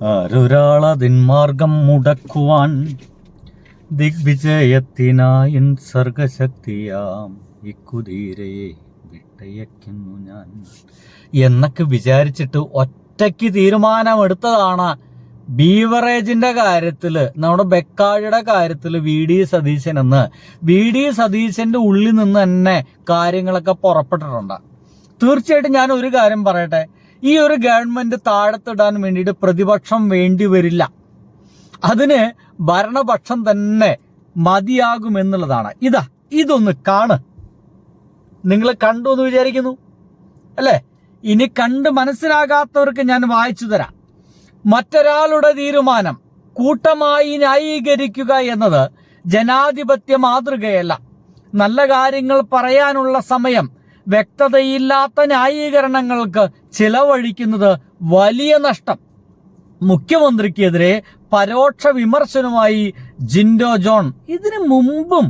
ആരൊരാളതിന്മാർഗം മുടക്കുവാൻ ദിഗ്വിജയത്തിനായിൻ സർഗശക്തിയാം ഇക്കുതീരയെ വിട്ടയക്കുന്നു ഞാൻ എന്നൊക്കെ വിചാരിച്ചിട്ട് ഒറ്റയ്ക്ക് തീരുമാനമെടുത്തതാണ് ബീവറേജിന്റെ കാര്യത്തില്, നമ്മുടെ ബെക്കാടിയുടെ കാര്യത്തില് വി ഡി സതീശന്റെ ഉള്ളിൽ നിന്ന് തന്നെ കാര്യങ്ങളൊക്കെ പുറപ്പെട്ടിട്ടുണ്ട്. തീർച്ചയായിട്ടും ഞാൻ ഒരു കാര്യം പറയട്ടെ, ഈ ഒരു ഗവൺമെന്റ് താഴത്തിടാൻ വേണ്ടിയിട്ട് പ്രതിപക്ഷം വേണ്ടി വരില്ല. അതിന് ഭരണപക്ഷം തന്നെ മതിയാകുമെന്നുള്ളതാണ്. ഇതൊന്ന് കാണ്. നിങ്ങൾ കണ്ടു എന്ന് വിചാരിക്കുന്നു അല്ലേ? ഇനി കണ്ട് മനസ്സിലാകാത്തവർക്ക് ഞാൻ വായിച്ചു തരാം. മറ്റൊരാളുടെ തീരുമാനം കൂട്ടമായി ന്യായീകരിക്കുക എന്നത് ജനാധിപത്യ മാതൃകയല്ല. നല്ല കാര്യങ്ങൾ പറയാനുള്ള സമയം വ്യക്തതയില്ലാത്ത ന്യായീകരണങ്ങൾക്ക് ചിലവഴിക്കുന്നത് വലിയ നഷ്ടം. മുഖ്യമന്ത്രിക്കെതിരെ പരോക്ഷ വിമർശനവുമായി ജിൻഡോ ജോൺ. ഇതിനു മുമ്പും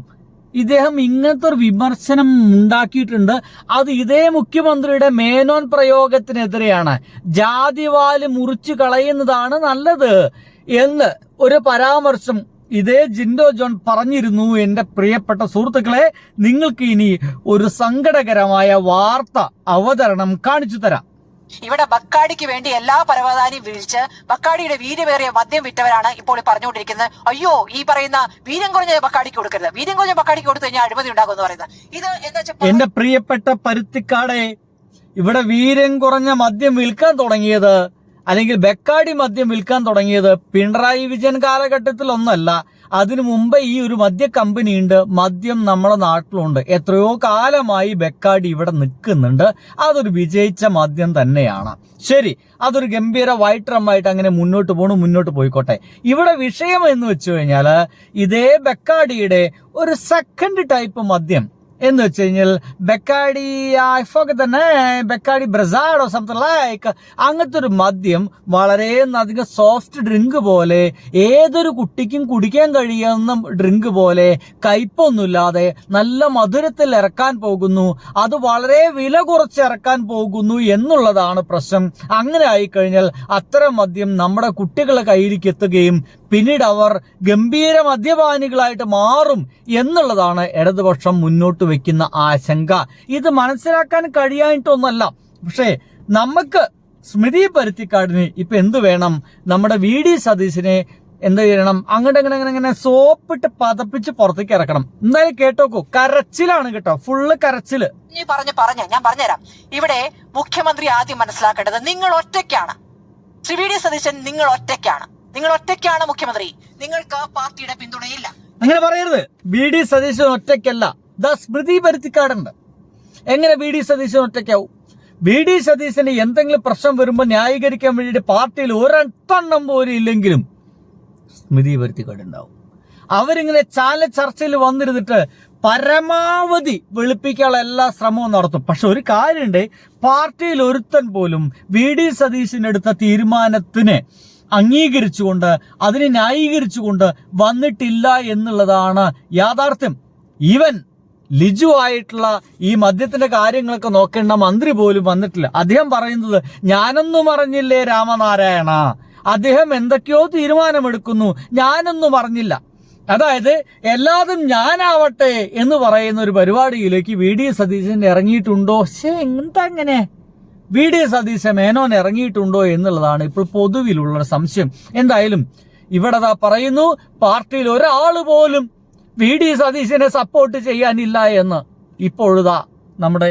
ഇദ്ദേഹം ഇങ്ങനത്തെ ഒരു വിമർശനം ഉണ്ടാക്കിയിട്ടുണ്ട്. അത് ഇതേ മുഖ്യമന്ത്രിയുടെ മേനോൻ പ്രയോഗത്തിനെതിരെയാണ്. ജാതിവാല് മുറിച്ചു കളയുന്നതാണ് നല്ലത് എന്ന് ഒരു പരാമർശം ഇതേ ജിൻഡോ ജോൺ പറഞ്ഞിരുന്നു. എന്റെ പ്രിയപ്പെട്ട സുഹൃത്തുക്കളെ, നിങ്ങൾക്ക് ഇനി ഒരു സങ്കടകരമായ വാർത്ത അവതരണം കാണിച്ചു തരാം. ഇവിടെ ബക്കാടിക്ക് വേണ്ടി എല്ലാ പരവതാനിയും വീഴ്ച് ബക്കാടിയുടെ വീര്യമേറിയ മദ്യം വിറ്റവരാണ് ഇപ്പോൾ പറഞ്ഞുകൊണ്ടിരിക്കുന്നത്. അയ്യോ, ഈ പറയുന്ന വീര്യം കുറഞ്ഞ ബക്കാടിക്ക് കൊടുക്കരുത്, വീര്യം കുറഞ്ഞ ബക്കാടിക്ക് കൊടുത്തു കഴിഞ്ഞാൽ അഴിമതി ഉണ്ടാകും എന്ന് പറയുന്നത്. ഇത് എന്താ വെച്ചാൽ എന്റെ പ്രിയപ്പെട്ട പരുത്തിക്കാടെ, ഇവിടെ വീര്യം കുറഞ്ഞ മദ്യം വിൽക്കാൻ തുടങ്ങിയത്, അല്ലെങ്കിൽ ബെക്കാടി മദ്യം വിൽക്കാൻ തുടങ്ങിയത് പിണറായി വിജയൻ കാലഘട്ടത്തിലൊന്നല്ല. അതിനു മുമ്പേ ഈ ഒരു മദ്യ കമ്പനി ഉണ്ട്. മദ്യം നമ്മുടെ നാട്ടിലുണ്ട്. എത്രയോ കാലമായി ബെക്കാടി ഇവിടെ നിൽക്കുന്നുണ്ട്. അതൊരു വിജയിച്ച മദ്യം തന്നെയാണ്. ശരി, അതൊരു ഗംഭീര വൈറ്റ് റമ്മായിട്ട് അങ്ങനെ മുന്നോട്ട് പോയിക്കോട്ടെ. ഇവിടെ വിഷയം എന്ന് വെച്ചു കഴിഞ്ഞാൽ ഇതേ ബെക്കാടിയുടെ ഒരു സെക്കൻഡ് ടൈപ്പ് മദ്യം എന്ന് വെച്ച് കഴിഞ്ഞാൽ ബെക്കാടി ബ്രസാഡോ സംതിങ് ലൈക്ക് അങ്ങനത്തെ ഒരു മദ്യം വളരെ അധികം സോഫ്റ്റ് ഡ്രിങ്ക് പോലെ, ഏതൊരു കുട്ടിക്കും കുടിക്കാൻ കഴിയുന്ന ഡ്രിങ്ക് പോലെ, കയ്പൊന്നുമില്ലാതെ നല്ല മധുരത്തിൽ ഇറക്കാൻ പോകുന്നു. അത് വളരെ വില കുറച്ച് ഇറക്കാൻ പോകുന്നു എന്നുള്ളതാണ് പ്രശ്നം. അങ്ങനെ ആയിക്കഴിഞ്ഞാൽ അത്തരം മദ്യം നമ്മുടെ കുട്ടികളുടെ കയ്യിലേക്ക് എത്തുകയും പിന്നീട് അവർ ഗംഭീര മദ്യപാനികളായിട്ട് മാറും എന്നുള്ളതാണ് ഇടതുപക്ഷം മുന്നോട്ട് വെക്കുന്ന ആശങ്ക. ഇത് മനസ്സിലാക്കാൻ കഴിയായിട്ടൊന്നല്ല. പക്ഷേ നമുക്ക് സ്മൃതി പരുത്തിക്കാടിന് ഇപ്പൊ എന്ത് വേണം? നമ്മുടെ വി ഡി സതീശനെ എന്ത് ചെയ്യണം? അങ്ങനെ സോപ്പിട്ട് പതപ്പിച്ച് പുറത്തേക്ക് ഇറക്കണം. എന്തായാലും കേട്ടോക്കൂ, കരച്ചിലാണ് കേട്ടോ, ഫുള്ള് കരച്ചില്. ഞാൻ പറഞ്ഞുതരാം. ഇവിടെ മുഖ്യമന്ത്രി ആദ്യം മനസ്സിലാക്കേണ്ടത് നിങ്ങൾ ഒറ്റയ്ക്കാണ്. ശ്രീ വി ഡി സതീശൻ, നിങ്ങൾ ഒറ്റയ്ക്കാണ് മുഖ്യമന്ത്രി. നിങ്ങൾക്ക് പാർട്ടിയുടെ പിന്തുണയില്ല. അങ്ങനെ പറയരുത്. വി ഡി സതീശൻ ഒറ്റയ്ക്കല്ല. സ്മൃതി പരുത്തിക്കാടുണ്ട്. എങ്ങനെ വി ഡി സതീശൻ ഒറ്റയ്ക്കാവും? വി ഡി സതീശന് എന്തെങ്കിലും പ്രശ്നം വരുമ്പോൾ ന്യായീകരിക്കാൻ വേണ്ടിയിട്ട് പാർട്ടിയിൽ ഒരെണ്ണം പോലും ഇല്ലെങ്കിലും സ്മൃതി പരുത്തിക്കാടുണ്ടാവും. അവരിങ്ങനെ ചർച്ചയിൽ വന്നിരുന്നിട്ട് പരമാവധി വെളുപ്പിക്കാനുള്ള എല്ലാ ശ്രമവും നടത്തും. പക്ഷെ ഒരു കാര്യമുണ്ട്, പാർട്ടിയിൽ ഒരുത്തൻ പോലും വി ഡി സതീശനെടുത്ത തീരുമാനത്തിന് അംഗീകരിച്ചുകൊണ്ട് അതിനെ ന്യായീകരിച്ചുകൊണ്ട് വന്നിട്ടില്ല എന്നുള്ളതാണ് യാഥാർത്ഥ്യം. ഈവൻ ലിജു ആയിട്ടുള്ള ഈ മദ്യത്തിന്റെ കാര്യങ്ങളൊക്കെ നോക്കേണ്ട മന്ത്രി പോലും വന്നിട്ടില്ല. അദ്ദേഹം പറയുന്നത് ഞാനൊന്നും അറിഞ്ഞില്ലേ രാമനാരായണ, അദ്ദേഹം എന്തൊക്കെയോ തീരുമാനമെടുക്കുന്നു, ഞാനൊന്നും അറിഞ്ഞില്ല. അതായത് എല്ലാതും ഞാനാവട്ടെ എന്ന് പറയുന്ന ഒരു പരിപാടിയിലേക്ക് വി ഡി സതീശൻ ഇറങ്ങിയിട്ടുണ്ടോ? എന്താ അങ്ങനെ വി ഡി സതീശൻ മേനോൻ ഇറങ്ങിയിട്ടുണ്ടോ എന്നുള്ളതാണ് ഇപ്പോൾ പൊതുവിലുള്ള സംശയം. എന്തായാലും ഇവിടെ പറയുന്നു, പാർട്ടിയിൽ ഒരാൾ പോലും വി ഡി സതീശനെ സപ്പോർട്ട് ചെയ്യാനില്ല എന്ന് ഇപ്പോഴുതാ നമ്മുടെ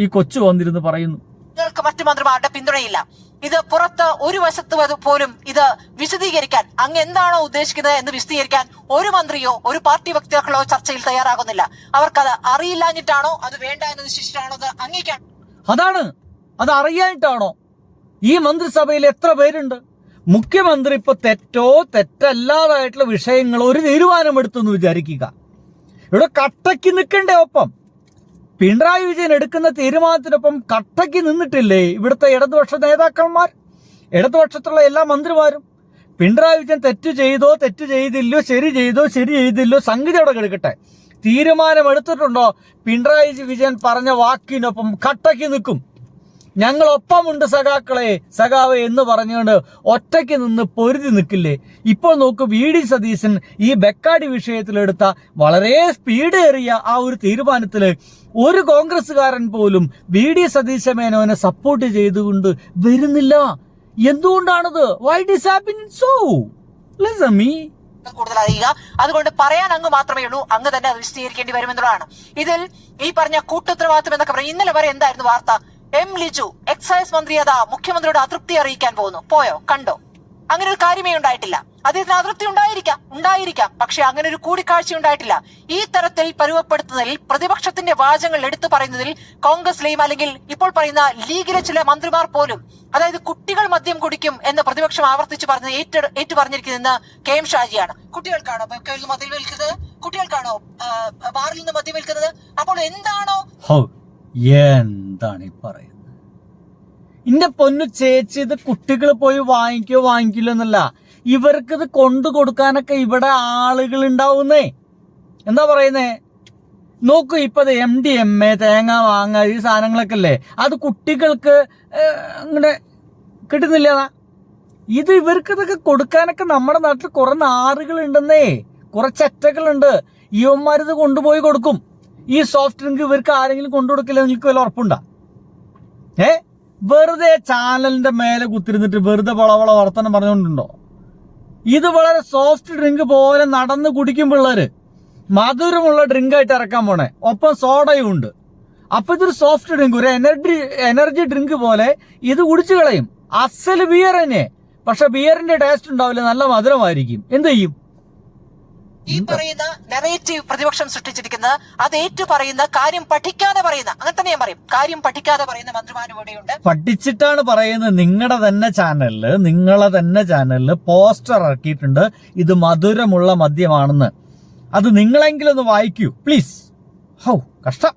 ഈ കൊച്ചു വന്നിരുന്ന് പറയുന്നു. നിങ്ങൾക്ക് മറ്റു മന്ത്രിമാരുടെ പിന്തുണയില്ല. ഇത് പുറത്ത് ഒരു വശത്ത് പോലും ഇത് വിശദീകരിക്കാൻ, അങ്ങ് എന്താണോ ഉദ്ദേശിക്കുന്നത് എന്ന് വിശദീകരിക്കാൻ ഒരു മന്ത്രിയോ ഒരു പാർട്ടി വക്താക്കളോ ചർച്ചയിൽ തയ്യാറാകുന്നില്ല. അവർക്കത് അറിയില്ലാഞ്ഞിട്ടാണോ അത് വേണ്ട എന്ന് നിശ്ചയിച്ചിട്ടാണോ അത് അംഗീകരിക്കാൻ? അത് അറിയാനിട്ടാണോ? ഈ മന്ത്രിസഭയിൽ എത്ര പേരുണ്ട്? മുഖ്യമന്ത്രി ഇപ്പൊ തെറ്റല്ലാതായിട്ടുള്ള വിഷയങ്ങൾ ഒരു തീരുമാനമെടുത്തെന്ന് വിചാരിക്കുക. ഇവിടെ കട്ടയ്ക്ക് നിൽക്കണ്ടേ? ഒപ്പം പിണറായി വിജയൻ എടുക്കുന്ന തീരുമാനത്തിനൊപ്പം കട്ടയ്ക്ക് നിന്നിട്ടില്ലേ ഇവിടുത്തെ ഇടതുപക്ഷ നേതാക്കന്മാർ, ഇടതുപക്ഷത്തുള്ള എല്ലാ മന്ത്രിമാരും? പിണറായി വിജയൻ തെറ്റ് ചെയ്തില്ലോ, ശരി ചെയ്തില്ലോ, സംഗതി അവിടെ കിടക്കട്ടെ. തീരുമാനമെടുത്തിട്ടുണ്ടോ? പിണറായി വിജയൻ പറഞ്ഞ വാക്കിനൊപ്പം കട്ടയ്ക്ക് നിൽക്കും. ഞങ്ങളൊപ്പമുണ്ട് സഖാവെ എന്ന് പറഞ്ഞുകൊണ്ട് ഒറ്റയ്ക്ക് നിന്ന് പൊരുതി നിൽക്കില്ലേ? ഇപ്പോൾ നോക്ക്, VD സതീശൻ ഈ ബെക്കാടി വിഷയത്തിലെടുത്ത വളരെ സ്പീഡേറിയ ആ ഒരു തീരുമാനത്തില് ഒരു കോൺഗ്രസ്സുകാരൻ പോലും VD സതീശ മേനോനെ സപ്പോർട്ട് ചെയ്തുകൊണ്ട് വരുന്നില്ല. എന്തുകൊണ്ടാണത്? വൈ ഡിസ് ഹാപ്പനിങ് സോ? Listen me. കൂടുതൽ അറിയുക. അതുകൊണ്ട് പറയാൻ അങ്ങ് മാത്രമേ ഉള്ളൂ, അങ്ങ് തന്നെ അത് വിശദീകരിക്കേണ്ടി വരുമെന്നുള്ളതാണ്. ഇതിൽ ഈ പറഞ്ഞ കൂട്ടുത്തരവാദിത്വം എന്നൊക്കെ പറയും. ഇന്നലെ വരെ എന്തായിരുന്നു വാർത്ത? M. ലിജു എക്സൈസ് മന്ത്രി അതാ മുഖ്യമന്ത്രിയോട് അതൃപ്തി അറിയിക്കാൻ പോകുന്നു. പോയോ? കണ്ടോ? അങ്ങനെ ഒരു കാര്യമേ ഉണ്ടായിട്ടില്ല. അദ്ദേഹത്തിന് അതൃപ്തി ഉണ്ടായിരിക്കാം, പക്ഷെ അങ്ങനെ ഒരു കൂടിക്കാഴ്ച ഉണ്ടായിട്ടില്ല. ഈ തരത്തിൽ പരുവപ്പെടുത്തുന്നതിൽ, പ്രതിപക്ഷത്തിന്റെ വാചകങ്ങൾ എടുത്തു പറയുന്നതിൽ കോൺഗ്രസിലെയും അല്ലെങ്കിൽ ഇപ്പോൾ പറയുന്ന ലീഗിലെ ചില മന്ത്രിമാർ പോലും, അതായത് കുട്ടികൾ മദ്യം കുടിക്കും എന്ന് പ്രതിപക്ഷം ആവർത്തിച്ച് പറഞ്ഞത് ഏറ്റു പറഞ്ഞിരിക്കുന്നത് KM ഷാജിയാണ്. കുട്ടികൾക്കാണോ മദ്യം വിൽക്കുന്നത്? കുട്ടികൾക്കാണോ ബാറിൽ നിന്ന് മദ്യം വിൽക്കുന്നത്? അപ്പോൾ എന്താണ് ഈ പറയുന്നത്? ഇന്റെ പൊന്നു ചേച്ചി, ഇത് കുട്ടികൾ പോയി വാങ്ങിക്കില്ല എന്നല്ല, ഇവർക്കിത് കൊണ്ടു കൊടുക്കാനൊക്കെ ഇവിടെ ആളുകൾ ഉണ്ടാവുന്നേ. എന്താ പറയുന്നേ? നോക്കൂ, ഇപ്പൊ MDMA, തേങ്ങ മാങ്ങ, ഈ സാധനങ്ങളൊക്കെ അല്ലേ, അത് കുട്ടികൾക്ക് ഇങ്ങനെ കിട്ടുന്നില്ല. ഇത് ഇവർക്ക് ഇതൊക്കെ കൊടുക്കാനൊക്കെ നമ്മുടെ നാട്ടിൽ കുറെ നാറുകൾ ഉണ്ടെന്നേ, കുറെ ചെറ്റകളുണ്ട്. ഇവന്മാരിത് കൊണ്ടുപോയി കൊടുക്കും. ഈ സോഫ്റ്റ് ഡ്രിങ്ക് ഇവർക്ക് ആരെങ്കിലും കൊണ്ടു കൊടുക്കില്ല? നിങ്ങൾക്ക് വല്ല ഉറപ്പുണ്ടോ? വെറുതെ ചാനലിന്റെ മേലെ കുത്തിരുന്നിട്ട് വെറുതെ വളവള വർത്തനം പറഞ്ഞുകൊണ്ടുണ്ടോ? ഇത് വളരെ സോഫ്റ്റ് ഡ്രിങ്ക് പോലെ നടന്ന് കുടിക്കും പിള്ളേര്. മധുരമുള്ള ഡ്രിങ്ക് ആയിട്ട് ഇറക്കാൻ പോണേ, ഒപ്പം സോഡയും ഉണ്ട്. അപ്പൊ ഇതൊരു സോഫ്റ്റ് ഡ്രിങ്ക്, ഒരു എനർജി ഡ്രിങ്ക് പോലെ ഇത് കുടിച്ചു കളയും. അസൽ ബിയർ തന്നെ, പക്ഷെ ബിയറിന്റെ ടേസ്റ്റ് ഉണ്ടാവില്ല, നല്ല മധുരമായിരിക്കും. എന്ത് ചെയ്യും? ഈ പറയുന്ന നെറേറ്റീവ് പ്രതിപക്ഷം സൃഷ്ടിച്ചിരിക്കുന്നത് അത് ഏറ്റു പറയുന്ന, കാര്യം പഠിക്കാതെ പറയുന്ന, അങ്ങനെ തന്നെ ഞാൻ പറയും, കാര്യം പഠിക്കാതെ പറയുന്ന മന്ത്രിമാരും ഇവിടെയുണ്ട്. പഠിച്ചിട്ടാണ് പറയുന്നത്. നിങ്ങളെ തന്നെ ചാനലില് പോസ്റ്റർ ഇറക്കിയിട്ടുണ്ട്, ഇത് മധുരമുള്ള മദ്യമാണെന്ന്. അത് നിങ്ങളെങ്കിലും ഒന്ന് വായിക്കൂ പ്ലീസ്. കഷ്ടം.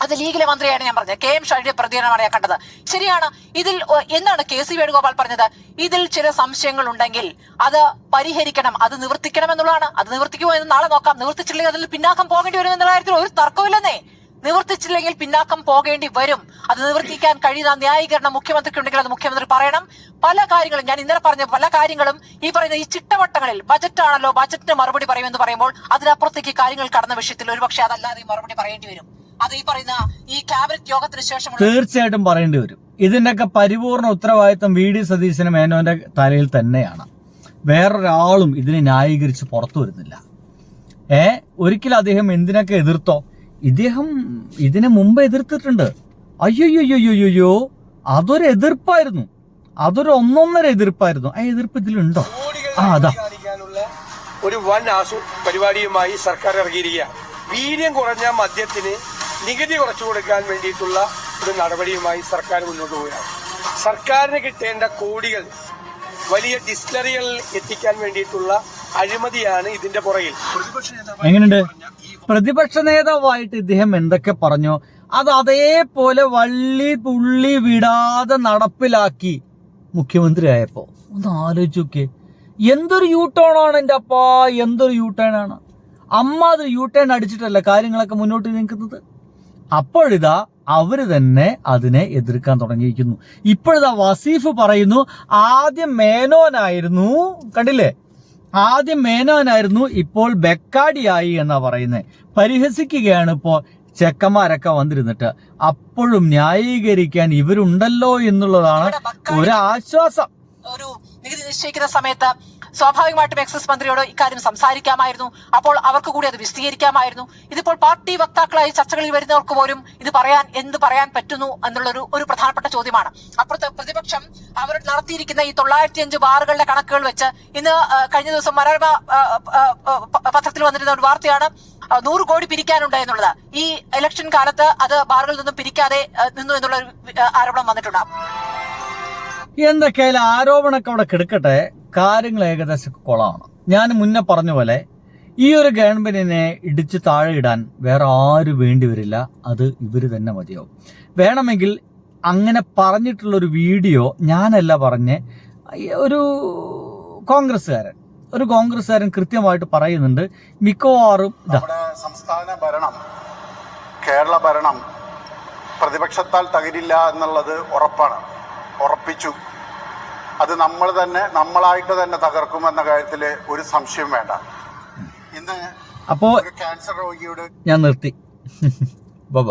അത് ലീഗിലെ മന്ത്രിയാണ് ഞാൻ പറഞ്ഞത്. KM ഷാജിയുടെ പ്രതികരണമാണ് ഞാൻ കണ്ടത്. ശരിയാണ്. ഇതിൽ എന്താണ് KC വേണുഗോപാൽ പറഞ്ഞത്? ഇതിൽ ചില സംശയങ്ങൾ ഉണ്ടെങ്കിൽ അത് പരിഹരിക്കണം, അത് നിവർത്തിക്കണം എന്നുള്ളതാണ്. അത് നിവർത്തിക്കുമോ എന്ന് നാളെ നോക്കാം. നിവർത്തിച്ചില്ലെങ്കിൽ അതിൽ പിന്നാക്കം പോകേണ്ടി വരും എന്നുള്ള കാര്യത്തിൽ ഒരു തർക്കമില്ലെന്നേ. നിവർത്തിച്ചില്ലെങ്കിൽ പിന്നാക്കം പോകേണ്ടി വരും. അത് നിവർത്തിക്കാൻ കഴിയുന്ന ന്യായീകരണം മുഖ്യമന്ത്രിക്ക് ഉണ്ടെങ്കിൽ അത് മുഖ്യമന്ത്രി പറയണം. പല കാര്യങ്ങളും, ഞാൻ ഇന്നലെ പറഞ്ഞ പല കാര്യങ്ങളും ഈ പറയുന്ന ഈ ചിട്ടവട്ടങ്ങളിൽ, ബജറ്റാണല്ലോ, ബജറ്റിന് മറുപടി പറയുമെന്ന് പറയുമ്പോൾ അതിനപ്പുറത്തേക്ക് കാര്യങ്ങൾ കടന്ന വിഷയത്തിൽ ഒരുപക്ഷെ അതല്ലാതെ മറുപടി പറയേണ്ടി വരും. അത് ഈ പറയുന്ന ഈ ക്യാബിനറ്റ് യോഗത്തിന് ശേഷം തീർച്ചയായിട്ടും പറയേണ്ടി വരും. ഇതിന്റെയൊക്കെ പരിപൂർണ ഉത്തരവാദിത്വം VD സതീശന് മേനോന്റെ തലയിൽ തന്നെയാണ്. വേറൊരാളും ഇതിനെ ന്യായീകരിച്ച് പുറത്തു വരുന്നില്ല. ഒരിക്കലും അദ്ദേഹം എന്തിനൊക്കെ എതിർത്തോ, ഇദ്ദേഹം ഇതിനെ മുമ്പ് എതിർത്തിട്ടുണ്ട്. അയ്യോ, അതൊരു എതിർപ്പായിരുന്നു, അതൊരു ഒന്നൊന്നര എതിർപ്പായിരുന്നു. ആ എതിർപ്പ് ഇതിലുണ്ടോ? അതാ ഒരു വൻ പരിപാടിയുമായി സർക്കാർ ഇറങ്ങിയിരിക്കുക. വീര്യം കുറഞ്ഞ മദ്യത്തിന് നികുതി കുറച്ചു കൊടുക്കാൻ വേണ്ടിയിട്ടുള്ള ഒരു നടപടിയുമായി സർക്കാർ മുന്നോട്ട് പോവുകയാണ്. സർക്കാരിന് കിട്ടേണ്ട കോടികൾ വലിയ ഡിസ്റ്റിലറികളിൽ എത്തിക്കാൻ വേണ്ടിയിട്ടുള്ള അഴിമതിയാണ് ഇതിന്റെ പുറകിൽ. എങ്ങനെയുണ്ട്? പ്രതിപക്ഷ നേതാവായിട്ട് ഇദ്ദേഹം എന്തൊക്കെ പറഞ്ഞോ അത് അതേപോലെ വള്ളി പുള്ളി വിടാതെ നടപ്പിലാക്കി മുഖ്യമന്ത്രി ആയപ്പോ. ഒന്ന് ആലോചിച്ച് നോക്കിയേ, എന്തൊരു യൂട്ടേൺ ആണ് എന്റെ അപ്പാ, എന്തൊരു യൂട്ടേൺ ആണ്. അമ്മ അത് യൂട്ടേൺ അടിച്ചിട്ടല്ല കാര്യങ്ങളൊക്കെ മുന്നോട്ട് നീക്കുന്നത്. അപ്പോഴിതാ അവര് തന്നെ അതിനെ എതിർക്കാൻ തുടങ്ങിയിരിക്കുന്നു. ഇപ്പോഴിതാ വസീഫ് പറയുന്നു, ആദ്യം മേനോനായിരുന്നു, കണ്ടില്ലേ, ആദ്യം മേനോനായിരുന്നു, ഇപ്പോൾ ബെക്കാടിയായി എന്നാ പറയുന്നത്. പരിഹസിക്കുകയാണ് ഇപ്പോ ചെക്കന്മാരൊക്കെ വന്നിരുന്നിട്ട്. അപ്പോഴും ന്യായീകരിക്കാൻ ഇവരുണ്ടല്ലോ എന്നുള്ളതാണ് ഒരാശ്വാസം. ഒരു നികുതി നിശ്ചയിക്കുന്ന സമയത്ത് സ്വാഭാവികമായിട്ടും എക്സൈസ് മന്ത്രിയോട് ഇക്കാര്യം സംസാരിക്കാമായിരുന്നു. അപ്പോൾ അവർക്ക് കൂടി അത് വിശദീകരിക്കാമായിരുന്നു. ഇതിപ്പോൾ പാർട്ടി വക്താക്കളായി ചർച്ചകളിൽ വരുന്നവർക്ക് പോലും ഇത് എന്ത് പറയാൻ പറ്റുന്നു എന്നുള്ളൊരു പ്രധാനപ്പെട്ട ചോദ്യമാണ്. അപ്പുറത്തെ പ്രതിപക്ഷം അവർ നടത്തിയിരിക്കുന്ന ഈ 905 ബാറുകളുടെ കണക്കുകൾ വെച്ച് ഇന്ന് കഴിഞ്ഞ ദിവസം മനോരമ പത്രത്തിൽ വന്നിരുന്ന ഒരു വാർത്തയാണ് 100 കോടി പിരിക്കാനുണ്ട് എന്നുള്ളത്. ഈ ഇലക്ഷൻ കാലത്ത് അത് ബാറുകളിൽ നിന്നും പിരിക്കാതെ നിന്നു എന്നുള്ള ഒരു ആരോപണം വന്നിട്ടുണ്ട്. എന്തൊക്കെയായാലും ആരോപണമൊക്കെ അവിടെ കിടക്കട്ടെ, കാര്യങ്ങൾ ഏകദേശം കൊളമാണ്. ഞാൻ മുന്നേ പറഞ്ഞ പോലെ ഈ ഒരു ഗവൺമെന്റിനെ ഇടിച്ച് താഴെ ഇടാൻ വേറെ ആരും വേണ്ടി വരില്ല, അത് ഇവര് തന്നെ മതിയാവും. വേണമെങ്കിൽ അങ്ങനെ പറഞ്ഞിട്ടുള്ളൊരു വീഡിയോ ഞാനല്ല പറഞ്ഞ്, ഒരു കോൺഗ്രസ്സുകാരൻ കൃത്യമായിട്ട് പറയുന്നുണ്ട്. മിക്കവാറും സംസ്ഥാന ഭരണം, കേരള ഭരണം പ്രതിപക്ഷത്താൽ തകരില്ല എന്നുള്ളത് ഉറപ്പിച്ചു. അത് നമ്മളായിട്ട് തന്നെ തകർക്കുമെന്ന കാര്യത്തിൽ ഒരു സംശയം വേണ്ട. ഇന്ന് അപ്പോ ഒരു ക്യാൻസർ രോഗിയോട് ഞാൻ നിർത്തി. ബൈ.